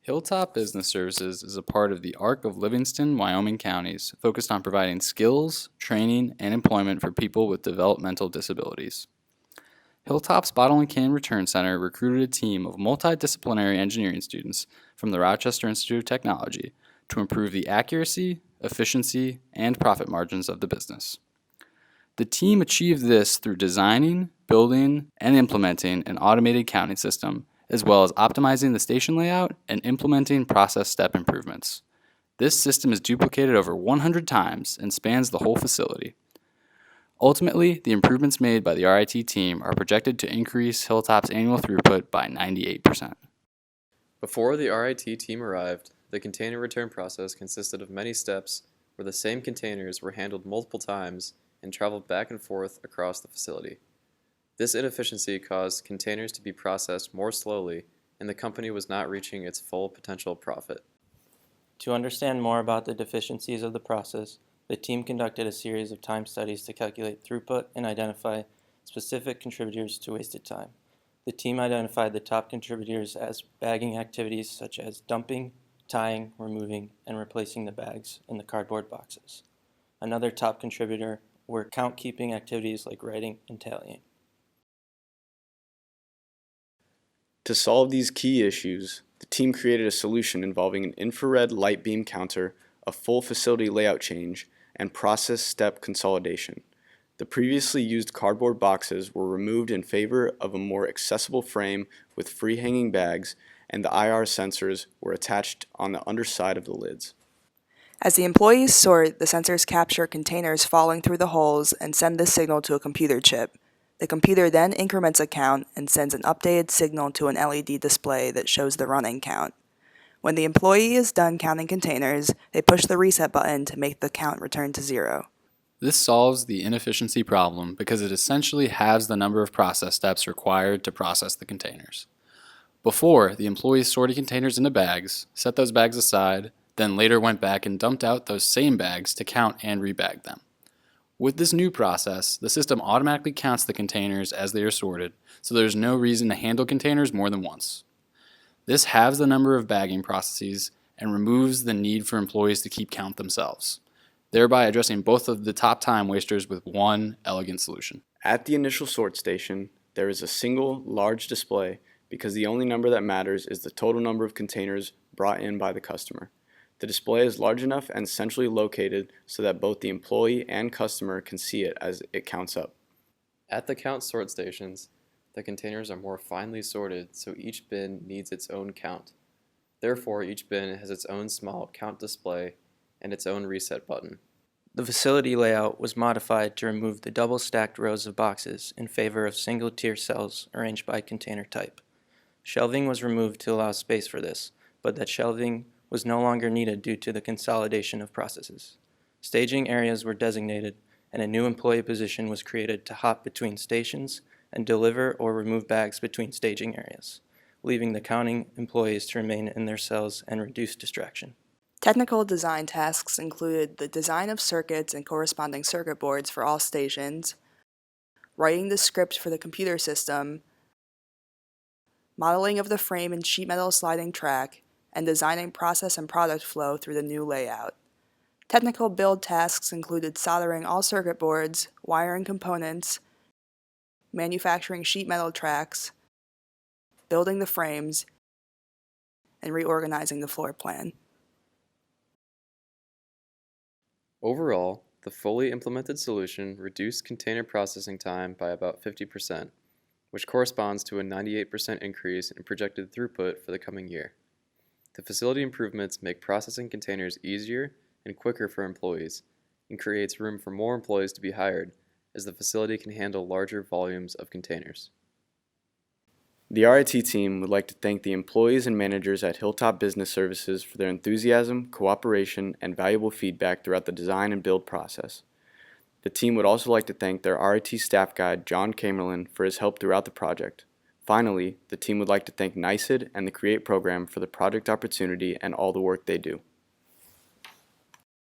Hilltop Business Services is a part of the ARC of Livingston, Wyoming counties, focused on providing skills, training, and employment for people with developmental disabilities. Hilltop's Bottle and Can Return Center recruited a team of multidisciplinary engineering students from the Rochester Institute of Technology to improve the accuracy, efficiency, and profit margins of the business. The team achieved this through designing, building, and implementing an automated counting system, as well as optimizing the station layout and implementing process step improvements. This system is duplicated over 100 times and spans the whole facility. Ultimately, the improvements made by the RIT team are projected to increase Hilltop's annual throughput by 98%. Before the RIT team arrived, the container return process consisted of many steps where the same containers were handled multiple times and traveled back and forth across the facility. This inefficiency caused containers to be processed more slowly, and the company was not reaching its full potential profit. To understand more about the deficiencies of the process, the team conducted a series of time studies to calculate throughput and identify specific contributors to wasted time. The team identified the top contributors as bagging activities such as dumping, tying, removing, and replacing the bags in the cardboard boxes. Another top contributor were count-keeping activities like writing and tallying. To solve these key issues, the team created a solution involving an infrared light beam counter, a full facility layout change, and process step consolidation. The previously used cardboard boxes were removed in favor of a more accessible frame with free-hanging bags, and the IR sensors were attached on the underside of the lids. As the employees sort, the sensors capture containers falling through the holes and send this signal to a computer chip. The computer then increments a count and sends an updated signal to an LED display that shows the running count. When the employee is done counting containers, they push the reset button to make the count return to 0. This solves the inefficiency problem because it essentially halves the number of process steps required to process the containers. Before, the employees sorted containers into bags, set those bags aside, then later went back and dumped out those same bags to count and rebag them. With this new process, the system automatically counts the containers as they are sorted, so there's no reason to handle containers more than once. This halves the number of bagging processes and removes the need for employees to keep count themselves, thereby addressing both of the top time wasters with one elegant solution. At the initial sort station, there is a single large display because the only number that matters is the total number of containers brought in by the customer. The display is large enough and centrally located so that both the employee and customer can see it as it counts up. At the count sort stations, the containers are more finely sorted, so each bin needs its own count. Therefore, each bin has its own small count display and its own reset button. The facility layout was modified to remove the double-stacked rows of boxes in favor of single-tier cells arranged by container type. Shelving was removed to allow space for this, but that shelving was no longer needed due to the consolidation of processes. Staging areas were designated, and a new employee position was created to hop between stations and deliver or remove bags between staging areas, leaving the counting employees to remain in their cells and reduce distraction. Technical design tasks included the design of circuits and corresponding circuit boards for all stations, writing the script for the computer system, modeling of the frame and sheet metal sliding track, and designing process and product flow through the new layout. Technical build tasks included soldering all circuit boards, wiring components, manufacturing sheet metal tracks, building the frames, and reorganizing the floor plan. Overall, the fully implemented solution reduced container processing time by about 50%, which corresponds to a 98% increase in projected throughput for the coming year. The facility improvements make processing containers easier and quicker for employees, and creates room for more employees to be hired, as the facility can handle larger volumes of containers. The RIT team would like to thank the employees and managers at Hilltop Business Services for their enthusiasm, cooperation, and valuable feedback throughout the design and build process. The team would also like to thank their RIT staff guide, John Kamerlin, for his help throughout the project. Finally, the team would like to thank NYSID and the CREATE program for the project opportunity and all the work they do.